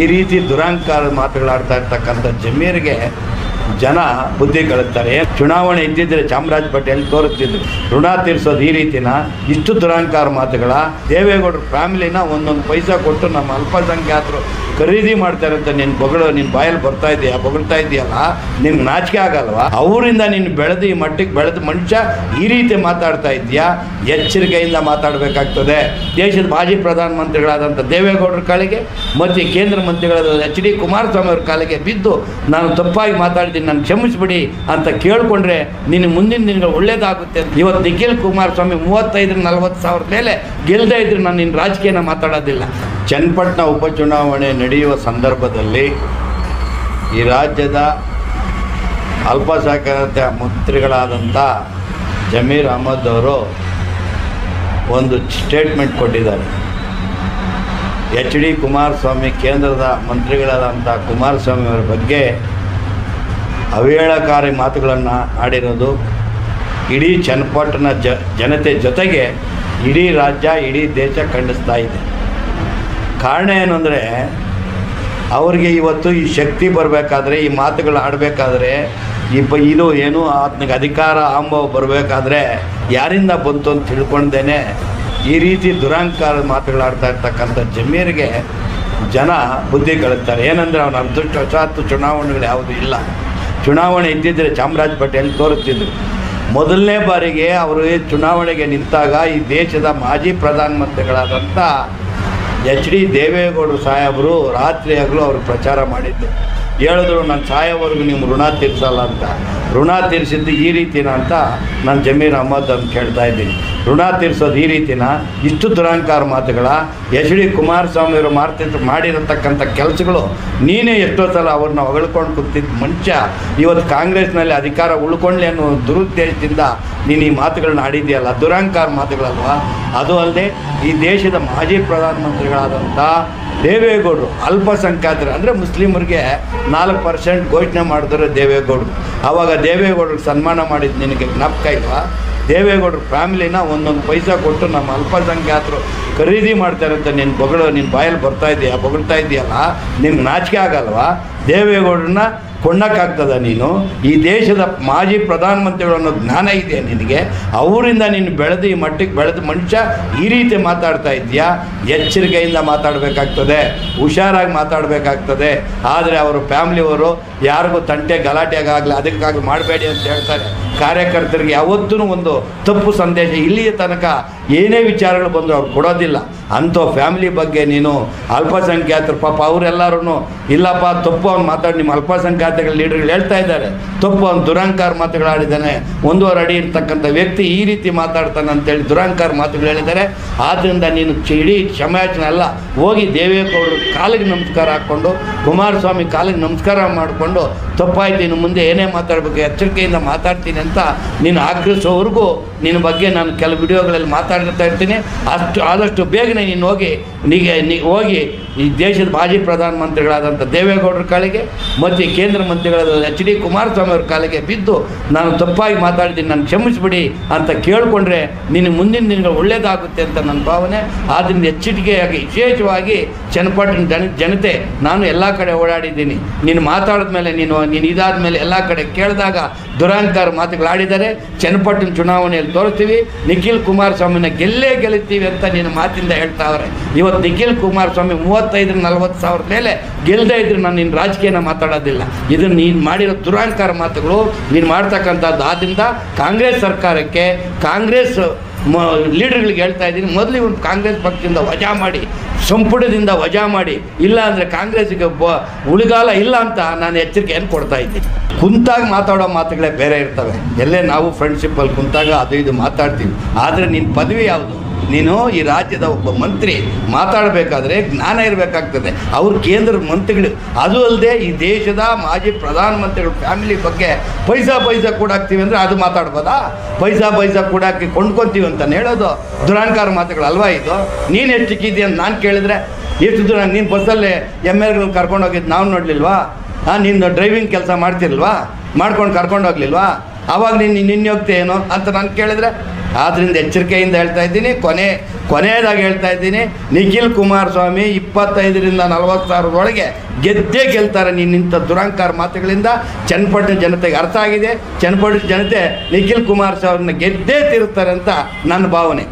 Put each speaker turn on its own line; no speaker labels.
ಈ ರೀತಿ ದುರಂಕಾರ ಮಾತುಗಳಾಡ್ತಾ ಇರ್ತಕ್ಕಂಥ ಜಮೀರಿಗೆ ಜನ ಬುದ್ಧಿ ಕಳುತ್ತಾರೆ. ಚುನಾವಣೆ ಇದ್ದಿದ್ರೆ ಚಾಮರಾಜ ಪೇಟೆಯಲ್ಲಿ ತೋರಿಸ್ತಿದ್ರು. ಋಣ ತೀರಿಸೋದು ಈ ರೀತಿನ, ಇಷ್ಟು ದುರಂಕಾರ ಮಾತುಗಳ. ದೇವೇಗೌಡರ ಫ್ಯಾಮಿಲಿನ ಒಂದೊಂದು ಪೈಸಾ ಕೊಟ್ಟು ನಮ್ಮ ಅಲ್ಪಸಂಖ್ಯಾತರು ಖರೀದಿ ಮಾಡ್ತಾರೆ ಅಂತ ನಿನ್ನ ನಿನ್ನ ಬಾಯಲ್ಲಿ ಬೊಗಳ್ತಾ ಇದೆಯಲ್ಲ, ನಿನ್ಗೆ ನಾಚಿಕೆ ಆಗಲ್ವಾ? ಅವರಿಂದ ನೀನು ಬೆಳೆದು ಈ ಮಟ್ಟಿಗೆ ಬೆಳೆದ ಮನುಷ್ಯ ಈ ರೀತಿ ಮಾತಾಡ್ತಾ ಇದೆಯಾ? ಎಚ್ಚರಿಕೆಯಿಂದ ಮಾತಾಡಬೇಕಾಗ್ತದೆ. ದೇಶದ ಮಾಜಿ ಪ್ರಧಾನಮಂತ್ರಿಗಳಾದಂಥ ದೇವೇಗೌಡರ ಕಾಲಿಗೆ ಮತ್ತು ಕೇಂದ್ರ ಮಂತ್ರಿಗಳಾದ HD ಕುಮಾರಸ್ವಾಮಿ ಅವ್ರ ಕಾಲಿಗೆ ಬಿದ್ದು ನಾನು ತಪ್ಪಾಗಿ ಮಾತಾಡಿದ್ದೀನಿ, ನಾನು ಕ್ಷಮಿಸ್ಬಿಡಿ ಅಂತ ಕೇಳಿಕೊಂಡ್ರೆ ನಿನ್ನ ಮುಂದಿನ ದಿನಗಳು ಒಳ್ಳೇದಾಗುತ್ತೆ. ಇವತ್ತು ನಿಖಿಲ್ ಕುಮಾರಸ್ವಾಮಿ 35-40 ಸಾವಿರ ಮೇಲೆ ಗೆಲ್ಲದೇ ಇದ್ರೆ ನಾನು ನಿನ್ನ ರಾಜಕೀಯನ ಮಾತಾಡೋದಿಲ್ಲ. ಚನ್ನಪಟ್ಟಣ ಉಪಚುನಾವಣೆ ನಡೆಯುವ ಸಂದರ್ಭದಲ್ಲಿ ಈ ರಾಜ್ಯದ ಅಲ್ಪಸಂಖ್ಯಾತ ಮಂತ್ರಿಗಳಾದಂಥ ಜಮೀರ್ ಅಹಮದ್ ಅವರು ಒಂದು ಸ್ಟೇಟ್ಮೆಂಟ್ ಕೊಟ್ಟಿದ್ದಾರೆ. HD ಕುಮಾರಸ್ವಾಮಿ ಕೇಂದ್ರದ ಮಂತ್ರಿಗಳಾದಂಥ ಕುಮಾರಸ್ವಾಮಿ ಅವರ ಬಗ್ಗೆ ಅವೇಳಕಾರಿ ಮಾತುಗಳನ್ನು ಆಡಿರೋದು ಇಡೀ ಚನ್ನಪಟ್ಟಣ ಜನತೆ ಜೊತೆಗೆ ಇಡೀ ರಾಜ್ಯ, ಇಡೀ ದೇಶ ಖಂಡಿಸ್ತಾ ಇದೆ. ಕಾರಣ ಏನು ಅಂದರೆ, ಅವರಿಗೆ ಇವತ್ತು ಈ ಶಕ್ತಿ ಬರಬೇಕಾದ್ರೆ, ಈ ಮಾತುಗಳು ಆಡಬೇಕಾದ್ರೆ, ಇದು ಏನು ಆತನಿಗೆ ಅಧಿಕಾರ ಆಂಬವ ಬರಬೇಕಾದ್ರೆ ಯಾರಿಂದ ಬಂತು ಅಂತ ತಿಳ್ಕೊಂಡೇನೆ ಈ ರೀತಿ ದುರಂಕಾರ ಮಾತುಗಳಾಡ್ತಾ ಇರ್ತಕ್ಕಂಥ ಜಮೀರಿಗೆ ಜನ ಬುದ್ಧಿ ಕಳುತ್ತಾರೆ. ಏನಂದರೆ ಅವನ ಅದೃಷ್ಟವಶಾತ್ತು ಚುನಾವಣೆಗಳು ಯಾವುದೂ ಇಲ್ಲ. ಚುನಾವಣೆ ಇದ್ದಿದ್ದರೆ ಚಾಮರಾಜ ಪೇಟೆಯಲ್ಲಿ ತೋರಿಸ್ತಿದ್ರು. ಮೊದಲನೇ ಬಾರಿಗೆ ಅವರು ಚುನಾವಣೆಗೆ ನಿಂತಾಗ ಈ ದೇಶದ ಮಾಜಿ ಪ್ರಧಾನಮಂತ್ರಿಗಳಾದಂಥ HD ದೇವೇಗೌಡರು ಸಾಹೇಬರು ರಾತ್ರಿ ಹಗಲು ಅವರು ಪ್ರಚಾರ ಮಾಡಿದ್ದು. ಹೇಳಿದ್ರು, ನಾನು ಸಾಯೋವರೆಗೂ ನೀವು ಋಣ ತೀರಿಸಲ್ಲ ಅಂತ. ಋಣ ತೀರಿಸಿದ್ದು ಈ ರೀತಿನ ಅಂತ ನಾನು ಜಮೀರ್ ಅಹಮದ್ ಅಂತ ಕೇಳ್ತಾ ಇದ್ದೀನಿ. ಋಣ ತೀರಿಸೋದು ಈ ರೀತಿನ, ಇಷ್ಟು ದುರಂಕಾರ ಮಾತುಗಳ. HD ಕುಮಾರಸ್ವಾಮಿ ಅವರು ಮಾಡಿರತಕ್ಕಂಥ ಕೆಲಸಗಳು ನೀನೇ ಎಷ್ಟೋ ಸಲ ಅವ್ರನ್ನ ಹೊಗಳ್ಕೊಂಡು ಕೂತಿದ್ದ ಮನುಷ್ಯ ಇವತ್ತು ಕಾಂಗ್ರೆಸ್ನಲ್ಲಿ ಅಧಿಕಾರ ಉಳ್ಕೊಳ್ಳಿ ಅನ್ನೋ ದುರುದ್ದೇಶದಿಂದ ನೀನು ಈ ಮಾತುಗಳನ್ನ ಆಡಿದೆಯಲ್ಲ, ದುರಂಕಾರ ಮಾತುಗಳಲ್ವಾ? ಅದು ಅಲ್ಲದೆ ಈ ದೇಶದ ಮಾಜಿ ಪ್ರಧಾನಮಂತ್ರಿಗಳಾದಂಥ ದೇವೇಗೌಡರು ಅಲ್ಪಸಂಖ್ಯಾತರು ಅಂದರೆ ಮುಸ್ಲಿಮರಿಗೆ 4% ಘೋಷಣೆ ಮಾಡಿದ್ರೆ ದೇವೇಗೌಡರು. ಆವಾಗ ದೇವೇಗೌಡರಿಗೆ ಸನ್ಮಾನ ಮಾಡಿದ್ದು ನಿನಗೆ ಜ್ಞಾಪಕ ಇಲ್ವಾ? ದೇವೇಗೌಡರ ಫ್ಯಾಮಿಲಿನ ಒಂದೊಂದು ಪೈಸಾ ಕೊಟ್ಟು ನಮ್ಮ ಅಲ್ಪಸಂಖ್ಯಾತರು ಖರೀದಿ ಮಾಡ್ತಾರೆ ಅಂತ ನಿನ್ನ ಬಾಯಲ್ಲಿ ಬೊಗಳ್ತಾ ಇದೆಯಲ್ಲ, ನಿಮ್ಗೆ ನಾಚಿಕೆ ಆಗಲ್ವಾ? ದೇವೇಗೌಡರನ್ನ ಕೊಂಡಕ್ಕಾಗ್ತದ? ನೀನು ಈ ದೇಶದ ಮಾಜಿ ಪ್ರಧಾನಮಂತ್ರಿಗಳು ಅನ್ನೋ ಜ್ಞಾನ ಇದೆಯಾ ನಿನಗೆ? ಅವರಿಂದ ನೀನು ಬೆಳೆದು ಈ ಮಟ್ಟಿಗೆ ಬೆಳೆದ ಮನುಷ್ಯ ಈ ರೀತಿ ಮಾತಾಡ್ತಾ ಇದೆಯಾ? ಎಚ್ಚರಿಕೆಯಿಂದ ಮಾತಾಡಬೇಕಾಗ್ತದೆ, ಹುಷಾರಾಗಿ ಮಾತಾಡಬೇಕಾಗ್ತದೆ. ಆದರೆ ಅವರು ಫ್ಯಾಮ್ಲಿಯವರು ಯಾರಿಗೂ ತಂಟೆ ಗಲಾಟೆಗಾಗಲಿ ಅದಕ್ಕಾಗಲಿ ಮಾಡಬೇಡಿ ಅಂತ ಹೇಳ್ತಾರೆ. ಕಾರ್ಯಕರ್ತರಿಗೆ ಯಾವತ್ತೂ ಒಂದು ತಪ್ಪು ಸಂದೇಶ ಇಲ್ಲಿಯ ತನಕ ಏನೇ ವಿಚಾರಗಳು ಬಂದರೂ ಅವ್ರು ಕೊಡೋದಿಲ್ಲ. ಅಂಥ ಫ್ಯಾಮಿಲಿ ಬಗ್ಗೆ ನೀನು ಅಲ್ಪಸಂಖ್ಯಾತರು ಪಾಪ ಅವರೆಲ್ಲರೂ ಇಲ್ಲಪ್ಪ ತಪ್ಪು ಅವ್ನು ಮಾತಾಡಿ, ನಿಮ್ಮ ಅಲ್ಪಸಂಖ್ಯಾತಗಳ ಲೀಡರ್ಗಳು ಹೇಳ್ತಾ ಇದ್ದಾರೆ ತಪ್ಪು, ಅವ್ನು ದುರಂಕಾರ ಮಾತುಗಳಾಡಿದ್ದಾನೆ, 1.5 ಅಡಿ ಇರ್ತಕ್ಕಂಥ ವ್ಯಕ್ತಿ ಈ ರೀತಿ ಮಾತಾಡ್ತಾನೆ ಅಂತೇಳಿ ದುರಂಕಾರ ಮಾತುಗಳು ಹೇಳಿದ್ದಾರೆ. ಆದ್ದರಿಂದ ನೀನು ಇಡೀ ಕ್ಷಮಾಯಾಚನೆ ಅಲ್ಲ, ಹೋಗಿ ದೇವೇಗೌಡರು ಕಾಲಿಗೆ ನಮಸ್ಕಾರ ಹಾಕ್ಕೊಂಡು, ಕುಮಾರಸ್ವಾಮಿ ಕಾಲಿಗೆ ನಮಸ್ಕಾರ ಮಾಡಿಕೊಂಡು ತಪ್ಪಾಯ್ತು, ಇನ್ನು ಮುಂದೆ ಏನೇ ಮಾತಾಡಬೇಕು ಎಚ್ಚರಿಕೆಯಿಂದ ಮಾತಾಡ್ತೀನಿ ಅಂತ ನೀನು ಆಗ್ರಹಿಸೋವರೆಗೂ ನಿನ್ನ ಬಗ್ಗೆ ನಾನು ಕೆಲವು ವಿಡಿಯೋಗಳಲ್ಲಿ ಮಾತಾಡ್ತಾ ಇರ್ತೀನಿ. ಆದಷ್ಟು ಬೇಗನೆ ನೀನು ಹೋಗಿ ಈ ದೇಶದ ಮಾಜಿ ಪ್ರಧಾನಮಂತ್ರಿಗಳಾದಂಥ ದೇವೇಗೌಡರ ಕಾಲಿಗೆ ಮತ್ತು ಕೇಂದ್ರ ಮಂತ್ರಿಗಳಾದ HD ಕುಮಾರಸ್ವಾಮಿ ಅವ್ರ ಕಾಲಿಗೆ ಬಿದ್ದು ನಾನು ತಪ್ಪಾಗಿ ಮಾತಾಡಿದ್ದೀನಿ, ನಾನು ಕ್ಷಮಿಸ್ಬಿಡಿ ಅಂತ ಕೇಳಿಕೊಂಡ್ರೆ ನಿನ್ನ ಮುಂದಿನ ದಿನಗಳು ಒಳ್ಳೆಯದಾಗುತ್ತೆ ಅಂತ ನನ್ನ ಭಾವನೆ. ಆದ್ದರಿಂದ ಎಚ್ಚರಿಕೆಯಾಗಿ ವಿಶೇಷವಾಗಿ ಚನ್ನಪಟ್ಟಣ ಜನತೆ, ನಾನು ಎಲ್ಲ ಕಡೆ ಓಡಾಡಿದ್ದೀನಿ. ನೀನು ಮಾತಾಡಿದ ಮೇಲೆ ನೀನು ಇದಾದ ಮೇಲೆ ಎಲ್ಲ ಕಡೆ ಕೇಳಿದಾಗ ದುರಂಕಾರ ಮಾತುಗಳಾಡಿದ್ದಾರೆ. ಚನ್ನಪಟ್ಟಣ ಚುನಾವಣೆಯಲ್ಲಿ ತೋರಿಸ್ತೀವಿ, ನಿಖಿಲ್ ಕುಮಾರಸ್ವಾಮಿನ ಗೆಲ್ತೀವಿ ಅಂತ ನಿನ್ನ ಮಾತಿಂದ ಹೇಳ್ತಾವ್ರೆ. ಇವತ್ತು ನಿಖಿಲ್ ಕುಮಾರಸ್ವಾಮಿ 35-40 ಸಾವಿರ ಮೇಲೆ ಗೆಲ್ಲದೇ ಇದ್ರೆ ನಾನು ನಿನ್ನ ರಾಜಕೀಯನ ಮಾತಾಡೋದಿಲ್ಲ. ಇದನ್ನು ನೀನು ಮಾಡಿರೋ ದುರಂಕಾರ ಮಾತುಗಳು ನೀನು ಮಾಡ್ತಕ್ಕಂಥದ್ದು. ಆದ್ದರಿಂದ ಕಾಂಗ್ರೆಸ್ ಸರ್ಕಾರಕ್ಕೆ, ಕಾಂಗ್ರೆಸ್ ಲೀಡರ್ಗಳಿಗೆ ಹೇಳ್ತಾ ಇದ್ದೀನಿ, ಮೊದಲು ಇವನು ಕಾಂಗ್ರೆಸ್ ಪಕ್ಷದಿಂದ ವಜಾ ಮಾಡಿ, ಸಂಪುಟದಿಂದ ವಜಾ ಮಾಡಿ, ಇಲ್ಲ ಅಂದರೆ ಕಾಂಗ್ರೆಸ್ಸಿಗೆ ಉಳಿಗಾಲ ಇಲ್ಲ ಅಂತ ನಾನು ಎಚ್ಚರಿಕೆಯನ್ನು ಕೊಡ್ತಾ ಇದ್ದೀನಿ. ಕುಂತಾಗ ಮಾತಾಡೋ ಮಾತುಗಳೇ ಬೇರೆ ಇರ್ತವೆ. ಎಲ್ಲೇ ನಾವು ಫ್ರೆಂಡ್ಶಿಪ್ಪಲ್ಲಿ ಕುಂತಾಗ ಅದು ಇದು ಮಾತಾಡ್ತೀವಿ. ಆದರೆ ನಿನ್ನ ಪದವಿ ಯಾವುದು? ನೀನು ಈ ರಾಜ್ಯದ ಒಬ್ಬ ಮಂತ್ರಿ ಮಾತಾಡಬೇಕಾದ್ರೆ ಜ್ಞಾನ ಇರಬೇಕಾಗ್ತದೆ. ಅವರು ಕೇಂದ್ರ ಮಂತ್ರಿಗಳು. ಅದು ಅಲ್ಲದೆ ಈ ದೇಶದ ಮಾಜಿ ಪ್ರಧಾನಮಂತ್ರಿಗಳ ಫ್ಯಾಮಿಲಿ ಬಗ್ಗೆ ಪೈಸಾ ಕೂಡಾಕ್ತೀವಿ ಅಂದರೆ ಅದು ಮಾತಾಡ್ಬೋದಾ? ಪೈಸಾ ಕೂಡಾಕಿ ಕೊಂಡ್ಕೊತೀವಿ ಅಂತ ಹೇಳೋದು ದುರಂಕಾರ ಮಾತುಗಳು ಅಲ್ವಾ ಇದು? ನೀನು ಎಷ್ಟು ಚಿಕ್ಕಿದ್ದೀಯ ಅಂತ ನಾನು ಕೇಳಿದ್ರೆ, ಎಷ್ಟು ದೂರ ನೀನು ಬಸ್ಸಲ್ಲೇ ಕರ್ಕೊಂಡೋಗಿದ್ದು ನಾವು ನೋಡಲಿಲ್ವಾ? ನೀನು ಡ್ರೈವಿಂಗ್ ಕೆಲಸ ಮಾಡ್ತಿರ್ಲ್ವಾ? ಮಾಡ್ಕೊಂಡು ಕರ್ಕೊಂಡು ಹೋಗ್ಲಿಲ್ವಾ? ಆವಾಗ ನಿನ್ನ ಯೋಗ್ಯತೆ ಏನು ಅಂತ ನಾನು ಕೇಳಿದ್ರೆ, ಆದ್ದರಿಂದ ಎಚ್ಚರಿಕೆಯಿಂದ ಹೇಳ್ತಾ ಇದ್ದೀನಿ. ಕೊನೆಯದಾಗಿ ಹೇಳ್ತಾ ಇದ್ದೀನಿ, ನಿಖಿಲ್ ಕುಮಾರಸ್ವಾಮಿ 25ರಿಂದ 40 ಸಾವಿರದೊಳಗೆ ಗೆದ್ದೇ ಗೆಲ್ತಾರೆ. ನಿನ್ನಿಂಥ ದುರಂಕಾರ ಮಾತುಗಳಿಂದ ಚನ್ನಪಟ್ಟಣ ಜನತೆಗೆ ಅರ್ಥ ಆಗಿದೆ. ಚನ್ನಪಟ್ಟಣ ಜನತೆ ನಿಖಿಲ್ ಕುಮಾರಸ್ವಾಮಿನ ಗೆದ್ದೇ ತೀರುತ್ತಾರೆ ಅಂತ ನನ್ನ ಭಾವನೆ.